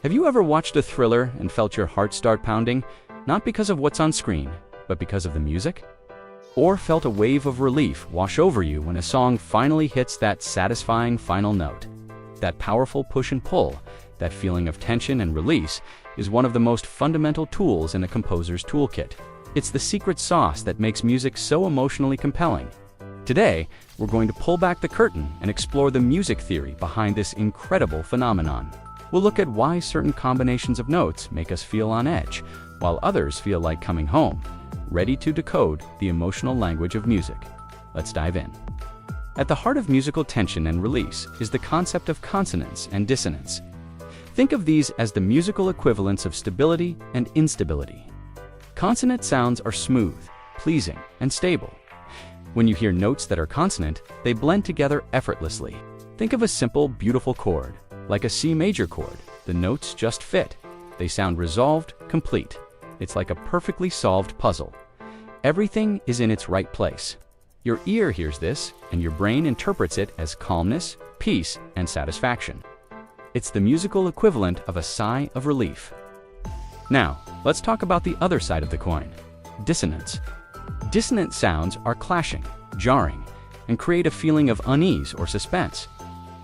Have you ever watched a thriller and felt your heart start pounding, not because of what's on screen, but because of the music? Or felt a wave of relief wash over you when a song finally hits that satisfying final note? That powerful push and pull, that feeling of tension and release, is one of the most fundamental tools in a composer's toolkit. It's the secret sauce that makes music so emotionally compelling. Today, we're going to pull back the curtain and explore the music theory behind this incredible phenomenon. We'll look at why certain combinations of notes make us feel on edge, while others feel like coming home, ready to decode the emotional language of music. Let's dive in. At the heart of musical tension and release is the concept of consonance and dissonance. Think of these as the musical equivalents of stability and instability. Consonant sounds are smooth, pleasing, and stable. When you hear notes that are consonant, they blend together effortlessly. Think of a simple, beautiful chord, like a C major chord. The notes just fit. They sound resolved, complete. It's like a perfectly solved puzzle. Everything is in its right place. Your ear hears this, and your brain interprets it as calmness, peace, and satisfaction. It's the musical equivalent of a sigh of relief. Now, let's talk about the other side of the coin: dissonance. Dissonant sounds are clashing, jarring, and create a feeling of unease or suspense.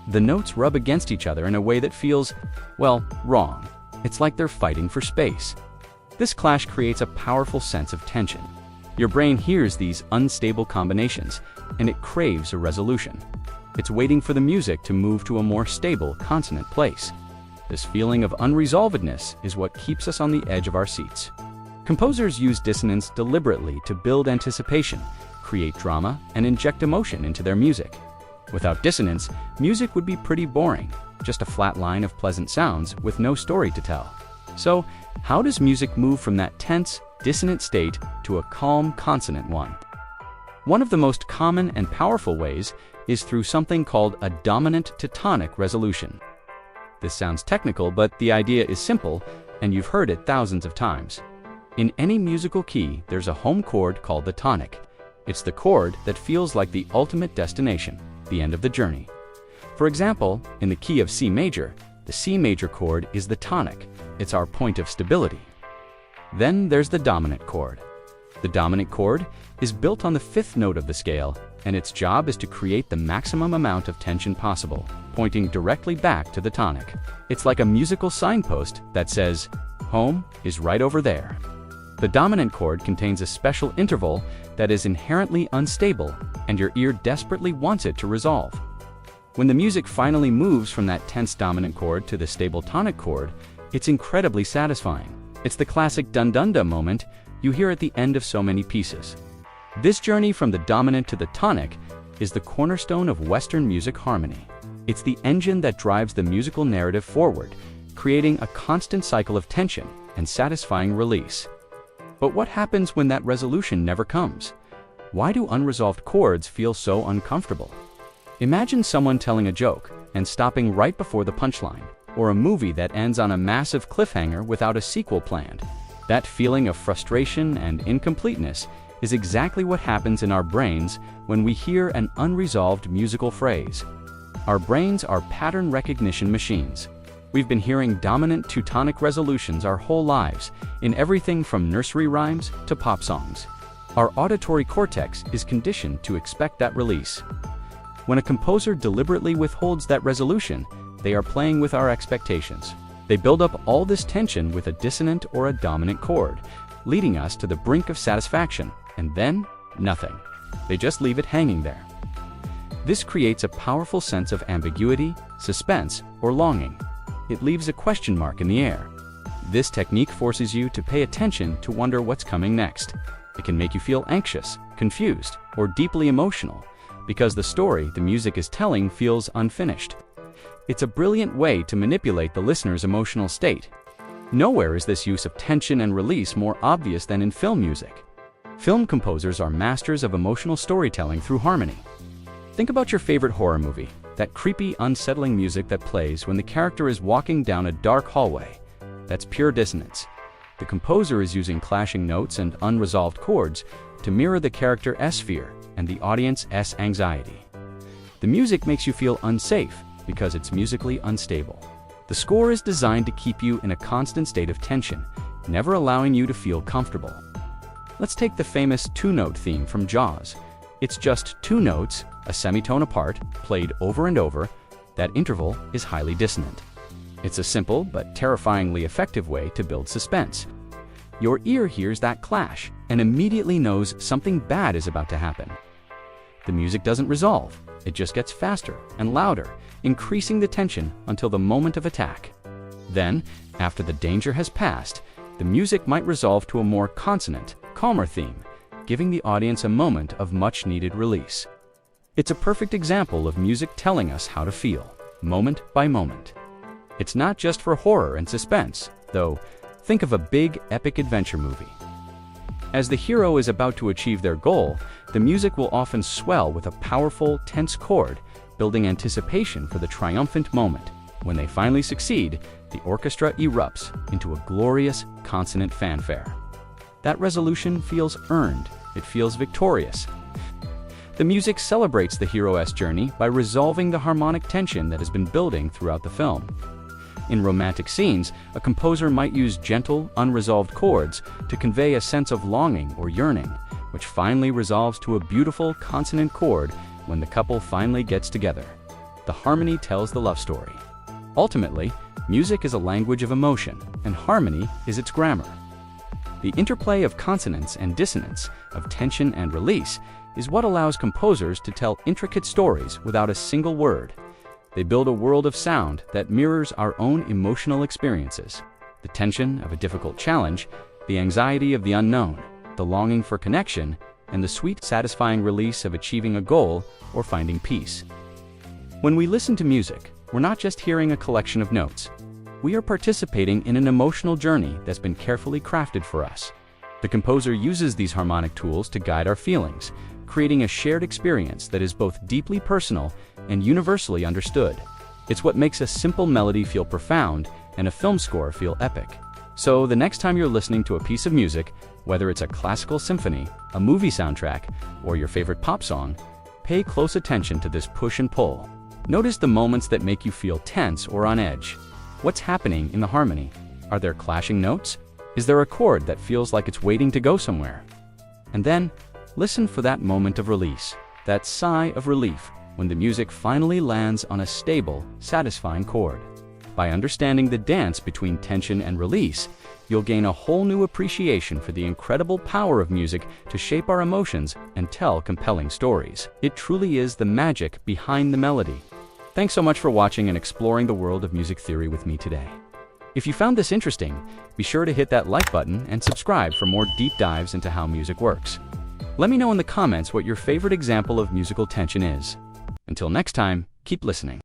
The notes rub against each other in a way that feels, well, wrong. It's like they're fighting for space. This clash creates a powerful sense of tension. Your brain hears these unstable combinations, and it craves a resolution. It's waiting for the music to move to a more stable, consonant place. This feeling of unresolvedness is what keeps us on the edge of our seats. Composers use dissonance deliberately to build anticipation, create drama, and inject emotion into their music. Without dissonance, music would be pretty boring, just a flat line of pleasant sounds with no story to tell. So, how does music move from that tense, dissonant state to a calm, consonant one? One of the most common and powerful ways is through something called a dominant to tonic resolution. This sounds technical, but the idea is simple, and you've heard it thousands of times. In any musical key, there's a home chord called the tonic. It's the chord that feels like the ultimate destination, the end of the journey. For example, in the key of C major, the C major chord is the tonic. It's our point of stability. Then there's the dominant chord. The dominant chord is built on the fifth note of the scale, and its job is to create the maximum amount of tension possible, pointing directly back to the tonic. It's like a musical signpost that says, home is right over there. The dominant chord contains a special interval that is inherently unstable, and your ear desperately wants it to resolve. When the music finally moves from that tense dominant chord to the stable tonic chord, it's incredibly satisfying. It's the classic dun-dun-dun moment you hear at the end of so many pieces. This journey from the dominant to the tonic is the cornerstone of Western music harmony. It's the engine that drives the musical narrative forward, creating a constant cycle of tension and satisfying release. But what happens when that resolution never comes? Why do unresolved chords feel so uncomfortable? Imagine someone telling a joke and stopping right before the punchline, or a movie that ends on a massive cliffhanger without a sequel planned. That feeling of frustration and incompleteness is exactly what happens in our brains when we hear an unresolved musical phrase. Our brains are pattern recognition machines. We've been hearing dominant to tonic resolutions our whole lives, in everything from nursery rhymes to pop songs. Our auditory cortex is conditioned to expect that release. When a composer deliberately withholds that resolution, they are playing with our expectations. They build up all this tension with a dissonant or a dominant chord, leading us to the brink of satisfaction, and then nothing. They just leave it hanging there. This creates a powerful sense of ambiguity, suspense, or longing. It leaves a question mark in the air. This technique forces you to pay attention to wonder what's coming next. It can make you feel anxious, confused, or deeply emotional, because the story the music is telling feels unfinished. It's a brilliant way to manipulate the listener's emotional state. Nowhere is this use of tension and release more obvious than in film music. Film composers are masters of emotional storytelling through harmony. Think about your favorite horror movie, that creepy, unsettling music that plays when the character is walking down a dark hallway. That's pure dissonance. The composer is using clashing notes and unresolved chords to mirror the character's fear and the audience's anxiety. The music makes you feel unsafe because it's musically unstable. The score is designed to keep you in a constant state of tension, never allowing you to feel comfortable. Let's take the famous two-note theme from Jaws. It's just two notes, a semitone apart, played over and over. That interval is highly dissonant. It's a simple but terrifyingly effective way to build suspense. Your ear hears that clash and immediately knows something bad is about to happen. The music doesn't resolve, it just gets faster and louder, increasing the tension until the moment of attack. Then, after the danger has passed, the music might resolve to a more consonant, calmer theme, giving the audience a moment of much-needed release. It's a perfect example of music telling us how to feel, moment by moment. It's not just for horror and suspense, though. Think of a big, epic adventure movie. As the hero is about to achieve their goal, the music will often swell with a powerful, tense chord, building anticipation for the triumphant moment. When they finally succeed, the orchestra erupts into a glorious, consonant fanfare. That resolution feels earned, it feels victorious. The music celebrates the hero's journey by resolving the harmonic tension that has been building throughout the film. In romantic scenes, a composer might use gentle, unresolved chords to convey a sense of longing or yearning, which finally resolves to a beautiful consonant chord when the couple finally gets together. The harmony tells the love story. Ultimately, music is a language of emotion, and harmony is its grammar. The interplay of consonance and dissonance, of tension and release, is what allows composers to tell intricate stories without a single word. They build a world of sound that mirrors our own emotional experiences. The tension of a difficult challenge, the anxiety of the unknown, the longing for connection, and the sweet, satisfying release of achieving a goal or finding peace. When we listen to music, we're not just hearing a collection of notes. We are participating in an emotional journey that's been carefully crafted for us. The composer uses these harmonic tools to guide our feelings, creating a shared experience that is both deeply personal and universally understood. It's what makes a simple melody feel profound and a film score feel epic. So the next time you're listening to a piece of music, whether it's a classical symphony, a movie soundtrack, or your favorite pop song, pay close attention to this push and pull. Notice the moments that make you feel tense or on edge. What's happening in the harmony? Are there clashing notes? Is there a chord that feels like it's waiting to go somewhere? And then, listen for that moment of release, that sigh of relief when the music finally lands on a stable, satisfying chord. By understanding the dance between tension and release, you'll gain a whole new appreciation for the incredible power of music to shape our emotions and tell compelling stories. It truly is the magic behind the melody. Thanks so much for watching and exploring the world of music theory with me today. If you found this interesting, be sure to hit that like button and subscribe for more deep dives into how music works. Let me know in the comments what your favorite example of musical tension is. Until next time, keep listening.